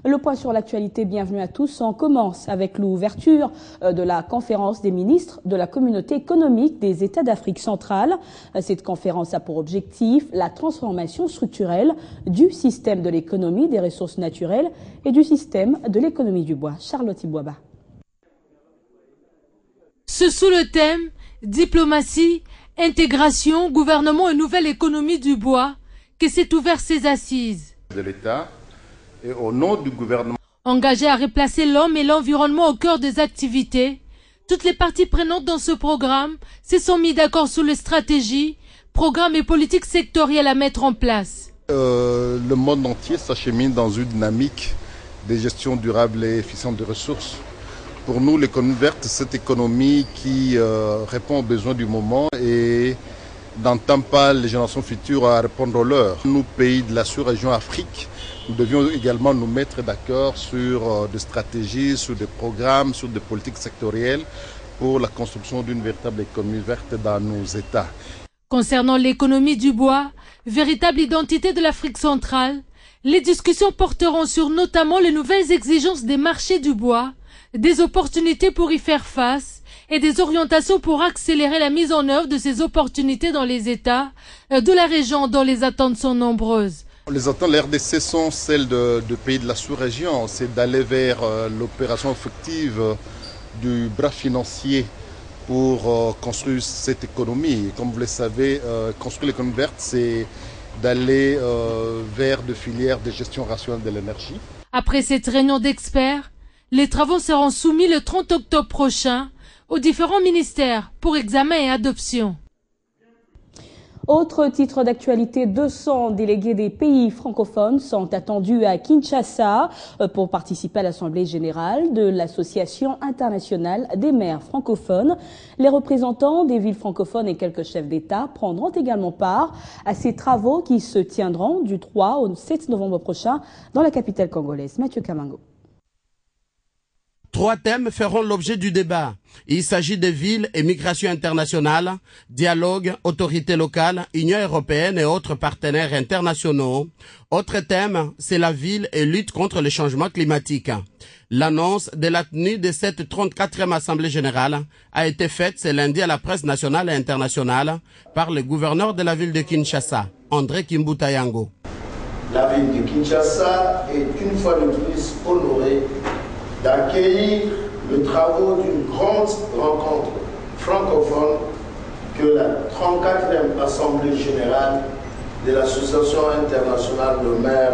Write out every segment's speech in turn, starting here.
Le point sur l'actualité, bienvenue à tous. On commence avec l'ouverture de la conférence des ministres de la communauté économique des États d'Afrique centrale. Cette conférence a pour objectif la transformation structurelle du système de l'économie des ressources naturelles et du système de l'économie du bois. Charlotte Ibouaba. Ce sous le thème diplomatie, intégration, gouvernement et nouvelle économie du bois que s'est ouvert ces assises. De l'État et au nom du gouvernement. Engagé à replacer l'homme et l'environnement au cœur des activités, toutes les parties prenantes dans ce programme se sont mis d'accord sur les stratégies, programmes et politiques sectorielles à mettre en place. Le monde entier s'achemine dans une dynamique de gestion durable et efficiente des ressources. Pour nous, l'économie verte, cette économie qui répond aux besoins du moment et n'entend pas les générations futures à répondre aux leurs. Nous, pays de la sous-région Afrique, nous devions également nous mettre d'accord sur des stratégies, sur des programmes, sur des politiques sectorielles pour la construction d'une véritable économie verte dans nos États. Concernant l'économie du bois, véritable identité de l'Afrique centrale, les discussions porteront sur notamment les nouvelles exigences des marchés du bois, des opportunités pour y faire face et des orientations pour accélérer la mise en œuvre de ces opportunités dans les États de la région dont les attentes sont nombreuses. Les attentes de la RDC sont celles de pays de la sous-région, c'est d'aller vers l'opération effective du bras financier pour construire cette économie. Comme vous le savez, construire l'économie verte, c'est d'aller vers des filières de gestion rationnelle de l'énergie. Après cette réunion d'experts, les travaux seront soumis le 30 octobre prochain aux différents ministères pour examen et adoption. Autre titre d'actualité, 200 délégués des pays francophones sont attendus à Kinshasa pour participer à l'Assemblée générale de l'Association internationale des maires francophones. Les représentants des villes francophones et quelques chefs d'État prendront également part à ces travaux qui se tiendront du 3 au 7 novembre prochain dans la capitale congolaise. Mathieu Kamango. 3 thèmes feront l'objet du débat. Il s'agit des villes et migration internationale, dialogue, autorités locales, Union européenne et autres partenaires internationaux. Autre thème, c'est la ville et lutte contre le changement climatique. L'annonce de la tenue de cette 34e Assemblée générale a été faite ce lundi à la presse nationale et internationale par le gouverneur de la ville de Kinshasa, André Kimbutayango. La ville de Kinshasa est une fois de plus honorée d'accueillir les travaux d'une grande rencontre francophone que la 34e Assemblée générale de l'Association internationale de maires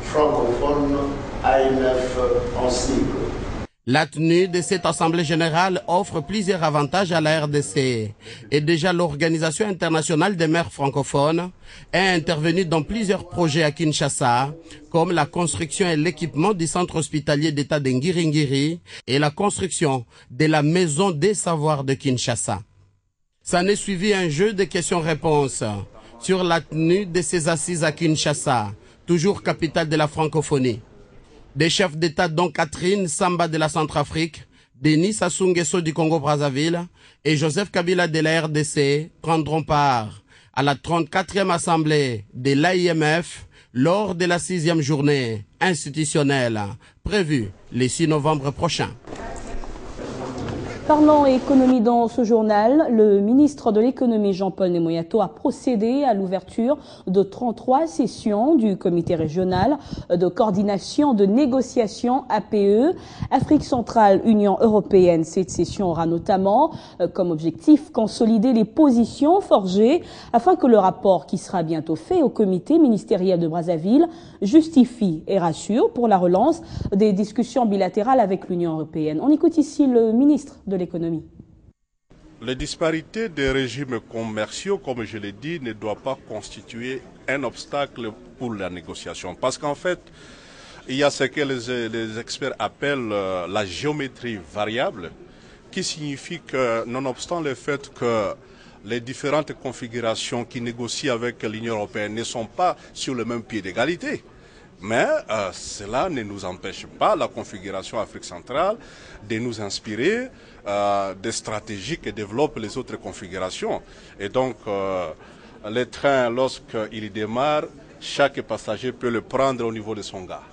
francophones, AMF en sigle. La tenue de cette Assemblée générale offre plusieurs avantages à la RDC. Et déjà l'Organisation internationale des maires francophones est intervenue dans plusieurs projets à Kinshasa, comme la construction et l'équipement du centre hospitalier d'État de Ngiringiri et la construction de la maison des savoirs de Kinshasa. Ça n'est suivi un jeu de questions-réponses sur la tenue de ces assises à Kinshasa, toujours capitale de la francophonie. Des chefs d'État dont Catherine Samba de la Centrafrique, Denis Sassou Nguesso du Congo-Brazzaville et Joseph Kabila de la RDC prendront part à la 34e Assemblée de l'AIMF lors de la 6e journée institutionnelle prévue le 6 novembre prochain. Parlant économie dans ce journal, le ministre de l'économie Jean-Paul Nemoyato a procédé à l'ouverture de 33 sessions du comité régional de coordination de négociation APE, Afrique centrale, Union européenne. Cette session aura notamment comme objectif consolider les positions forgées afin que le rapport qui sera bientôt fait au comité ministériel de Brazzaville justifie et rassure pour la relance des discussions bilatérales avec l'Union européenne. On écoute ici le ministre de l'économie. Les disparités des régimes commerciaux, comme je l'ai dit, ne doivent pas constituer un obstacle pour la négociation. Parce qu'en fait, il y a ce que les experts appellent la géométrie variable, qui signifie que, nonobstant le fait que les différentes configurations qui négocient avec l'Union européenne ne sont pas sur le même pied d'égalité, mais cela ne nous empêche pas, la configuration Afrique centrale, de nous inspirer des stratégies que développent les autres configurations. Et donc, le train, lorsqu'il démarre, chaque passager peut le prendre au niveau de son gare.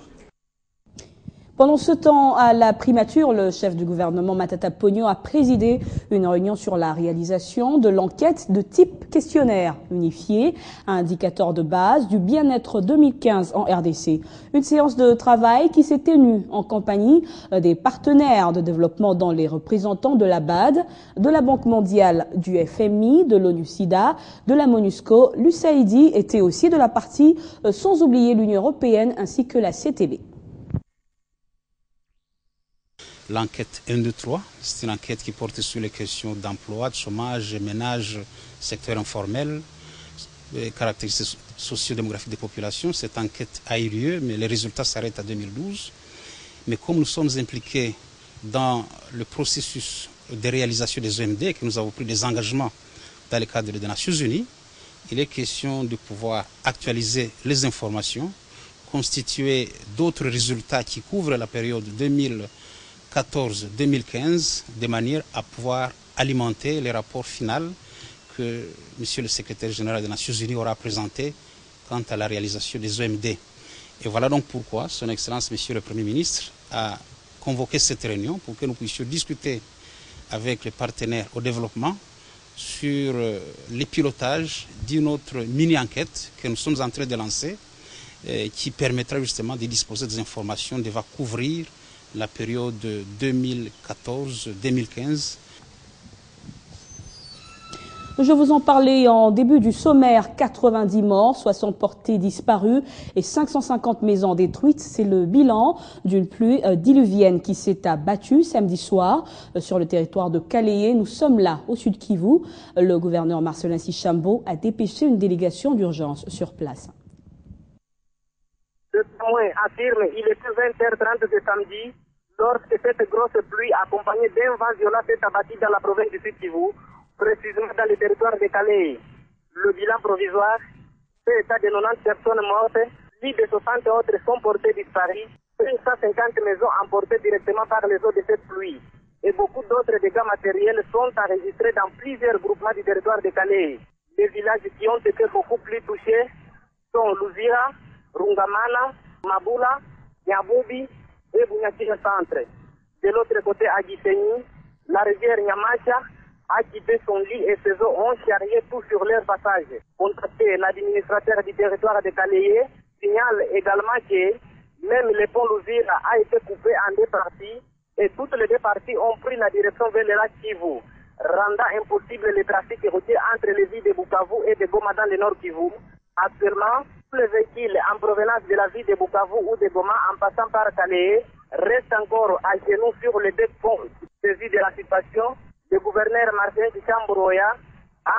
Pendant ce temps, à la primature, le chef du gouvernement Matata Ponyo a présidé une réunion sur la réalisation de l'enquête de type questionnaire unifié, indicateur de base du bien-être 2015 en RDC. Une séance de travail qui s'est tenue en compagnie des partenaires de développement dont les représentants de la BAD, de la Banque mondiale, du FMI, de l'ONU-SIDA, de la MONUSCO, l'USAID était aussi de la partie, sans oublier l'Union européenne ainsi que la CTB. L'enquête 1, 2, 3, c'est une enquête qui porte sur les questions d'emploi, de chômage, ménage, secteur informel, caractéristiques socio-démographiques des populations. Cette enquête a eu lieu, mais les résultats s'arrêtent à 2012. Mais comme nous sommes impliqués dans le processus de réalisation des OMD et que nous avons pris des engagements dans le cadre des Nations Unies, il est question de pouvoir actualiser les informations, constituer d'autres résultats qui couvrent la période 2014-2015 de manière à pouvoir alimenter les rapports finaux que Monsieur le secrétaire général des Nations Unies aura présenté quant à la réalisation des OMD. Et voilà donc pourquoi Son Excellence Monsieur le Premier ministre a convoqué cette réunion pour que nous puissions discuter avec les partenaires au développement sur les pilotages d'une autre mini-enquête que nous sommes en train de lancer qui permettra justement de disposer des informations devant couvrir la période 2014-2015. Je vous en parlais en début du sommaire, 90 morts, 60 portés disparus et 550 maisons détruites. C'est le bilan d'une pluie diluvienne qui s'est abattue samedi soir sur le territoire de Kalehe. Nous sommes là, au sud Kivu. Le gouverneur Marcelin Sichambo a dépêché une délégation d'urgence sur place. Le témoin affirme qu'il était 20h30 de samedi lorsque cette grosse pluie accompagnée d'un vent violent s'est abattue dans la province du Sud Kivu, précisément dans le territoire de Kalehe. Le bilan provisoire fait état de 90 personnes mortes, plus de 60 autres sont portées disparues, 150 maisons emportées directement par les eaux de cette pluie. Et beaucoup d'autres dégâts matériels sont enregistrés dans plusieurs groupements du territoire de Kalehe. Les villages qui ont été beaucoup plus touchés sont Luzira, Rungamana, Mabula, Nyabubi et Bunyakire Centre. De l'autre côté, à Gisenyi, la rivière Nyamacha a quitté son lit et ses eaux ont charrié tout sur leur passage. Contacté, l'administrateur du territoire de Kalehe signale également que même le pont Luzira a été coupé en deux parties et toutes les deux parties ont pris la direction vers le lac Kivu, rendant impossible le trafic routier entre les villes de Bukavu et de Goma dans le nord Kivu. Actuellement, tous les véhicules en provenance de la ville de Bukavu ou de Goma en passant par Kalehe restent encore à genoux sur les deux ponts. Saisi de la situation, le gouverneur Marcelin Sichambo a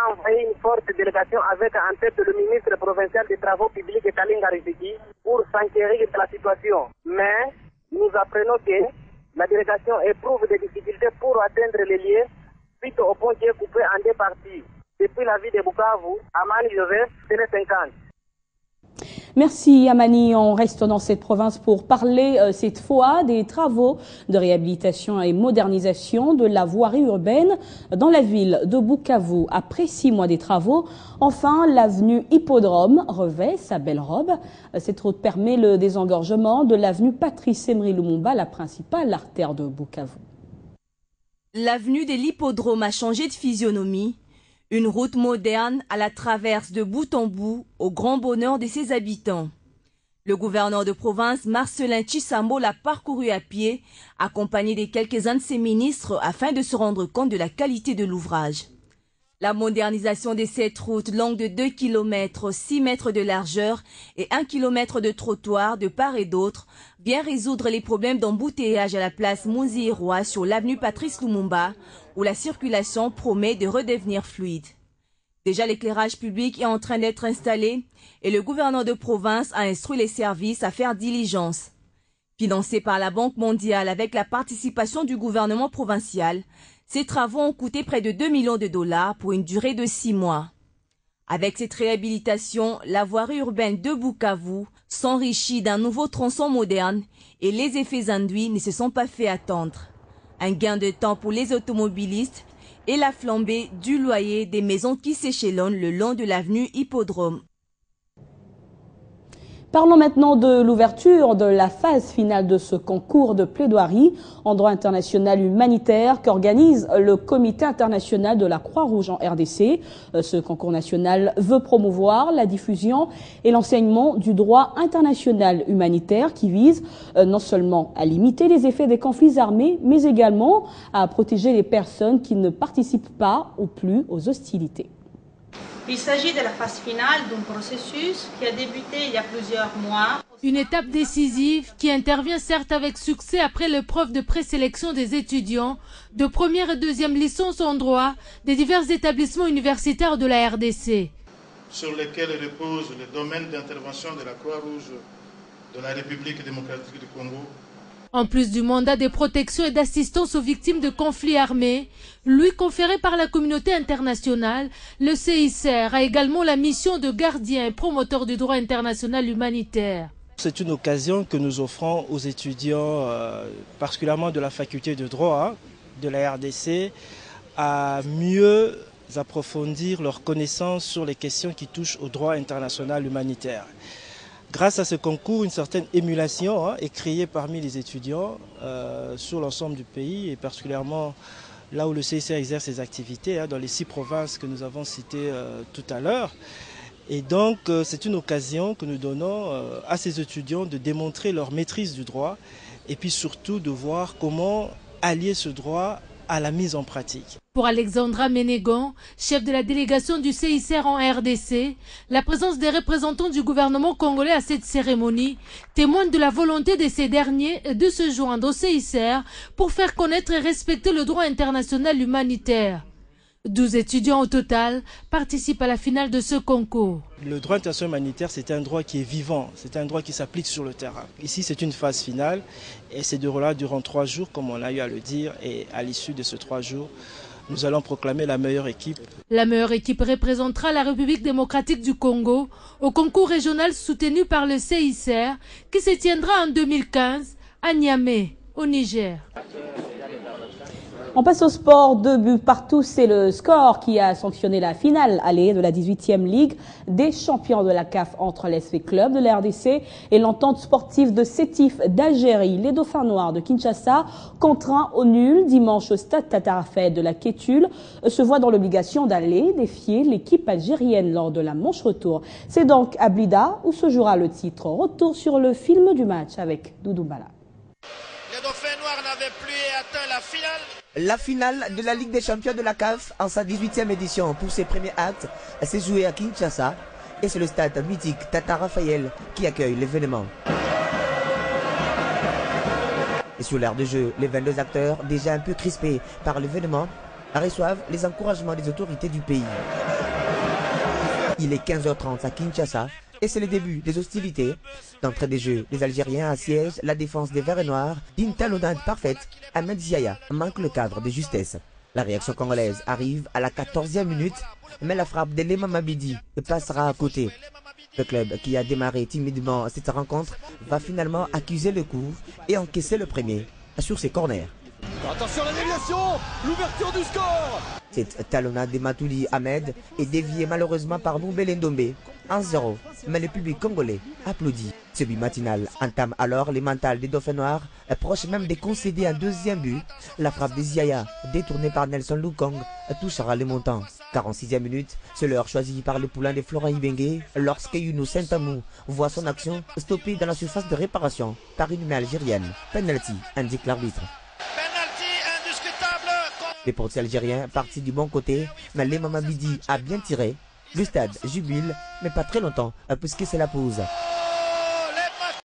envoyé une forte délégation avec en tête le ministre provincial des Travaux publics Kalinga Riziki pour s'enquérir de la situation. Mais nous apprenons que la délégation éprouve des difficultés pour atteindre les lieux suite au pont qui est coupé en deux parties. Depuis la ville de Bukavu, Amani Joseph, Télé 50. Merci Amani. On reste dans cette province pour parler cette fois des travaux de réhabilitation et modernisation de la voirie urbaine dans la ville de Bukavu. Après 6 mois des travaux, enfin l'avenue Hippodrome revêt sa belle robe. Cette route permet le désengorgement de l'avenue Patrice Emery Lumumba, la principale artère de Bukavu. L'avenue de l'Hippodrome a changé de physionomie. Une route moderne à la traverse de bout en bout au grand bonheur de ses habitants. Le gouverneur de province Marcelin Sichambo l'a parcouru à pied, accompagné de quelques-uns de ses ministres afin de se rendre compte de la qualité de l'ouvrage. La modernisation de cette route longue de 2 km, 6 mètres de largeur et 1 km de trottoir de part et d'autre vient résoudre les problèmes d'embouteillage à la place Monzirois sur l'avenue Patrice Lumumba, où la circulation promet de redevenir fluide. Déjà, l'éclairage public est en train d'être installé et le gouverneur de province a instruit les services à faire diligence. Financé par la Banque mondiale avec la participation du gouvernement provincial, ces travaux ont coûté près de 2 millions de dollars pour une durée de 6 mois. Avec cette réhabilitation, la voirie urbaine de Bukavu s'enrichit d'un nouveau tronçon moderne et les effets induits ne se sont pas fait attendre. Un gain de temps pour les automobilistes et la flambée du loyer des maisons qui s'échelonnent le long de l'avenue Hippodrome. Parlons maintenant de l'ouverture de la phase finale de ce concours de plaidoirie en droit international humanitaire qu'organise le Comité international de la Croix-Rouge en RDC. Ce concours national veut promouvoir la diffusion et l'enseignement du droit international humanitaire qui vise non seulement à limiter les effets des conflits armés, mais également à protéger les personnes qui ne participent pas ou plus aux hostilités. Il s'agit de la phase finale d'un processus qui a débuté il y a plusieurs mois. Une étape décisive qui intervient certes avec succès après l'épreuve de présélection des étudiants de première et deuxième licence en droit des divers établissements universitaires de la RDC. Sur lesquels repose le domaine d'intervention de la Croix-Rouge de la République démocratique du Congo. En plus du mandat de protection et d'assistance aux victimes de conflits armés, lui conféré par la communauté internationale, le CICR a également la mission de gardien et promoteur du droit international humanitaire. C'est une occasion que nous offrons aux étudiants, particulièrement de la faculté de droit de la RDC, à mieux approfondir leurs connaissances sur les questions qui touchent au droit international humanitaire. Grâce à ce concours, une certaine émulation est créée parmi les étudiants sur l'ensemble du pays et particulièrement là où le CICR exerce ses activités, dans les 6 provinces que nous avons citées tout à l'heure. Et donc c'est une occasion que nous donnons à ces étudiants de démontrer leur maîtrise du droit et puis surtout de voir comment allier ce droit à la mise en pratique. Pour Alexandra Ménégan, chef de la délégation du CICR en RDC, la présence des représentants du gouvernement congolais à cette cérémonie témoigne de la volonté de ces derniers de se joindre au CICR pour faire connaître et respecter le droit international humanitaire. 12 étudiants au total participent à la finale de ce concours. Le droit international humanitaire, c'est un droit qui est vivant, c'est un droit qui s'applique sur le terrain. Ici, c'est une phase finale et c'est déroulera durant 3 jours, comme on a eu à le dire, et à l'issue de ces 3 jours, nous allons proclamer la meilleure équipe. La meilleure équipe représentera la République démocratique du Congo au concours régional soutenu par le CICR qui se tiendra en 2015 à Niamey, au Niger. On passe au sport, 2 buts partout, c'est le score qui a sanctionné la finale allée de la 18e Ligue des champions de la CAF entre l'SV Club de la RDC et l'entente sportive de Sétif d'Algérie. Les Dauphins Noirs de Kinshasa, contraints au nul dimanche au stade Tata Raphaël de la Kétule, se voient dans l'obligation d'aller défier l'équipe algérienne lors de la manche retour. C'est donc à Blida où se jouera le titre. Retour sur le film du match avec Doudou Mbala. Les Dauphins Noirs n'avaient plus atteint la finale. La finale de la Ligue des champions de la CAF en sa 18e édition pour ses premiers actes s'est jouée à Kinshasa et c'est le stade mythique Tata Raphaël qui accueille l'événement. Et sur l'aire de jeu, les 22 acteurs, déjà un peu crispés par l'événement, reçoivent les encouragements des autorités du pays. Il est 15h30 à Kinshasa et c'est le début des hostilités. D'entrée des jeux, les Algériens assiègent la défense des Verts et Noirs d'une talonnade parfaite. Ahmed Ziaya manque le cadre de justesse. La réaction congolaise arrive à la 14e minute, mais la frappe de Lema Mabidi passera à côté. Le club qui a démarré timidement cette rencontre va finalement accuser le coup et encaisser le premier sur ses corners. Attention à la déviation, l'ouverture du score. Cette talonnade de Matouli Ahmed est déviée malheureusement par Noumbele Ndombe, 1-0, mais le public congolais applaudit. Ce but matinal entame alors les mentales des Dauphins Noirs, proche même de concéder un deuxième but. La frappe de Ziaya, détournée par Nelson Lukong, touchera le montant. 46e minute, c'est l'heure choisie par le poulain de Florent Ibenge lorsque Younou Saint-Amou voit son action stoppée dans la surface de réparation par une main algérienne. Penalty, indique l'arbitre. Les portiers algériens partis du bon côté, mais Lema Mabidi a bien tiré. Le stade jubile, mais pas très longtemps, puisque c'est la pause.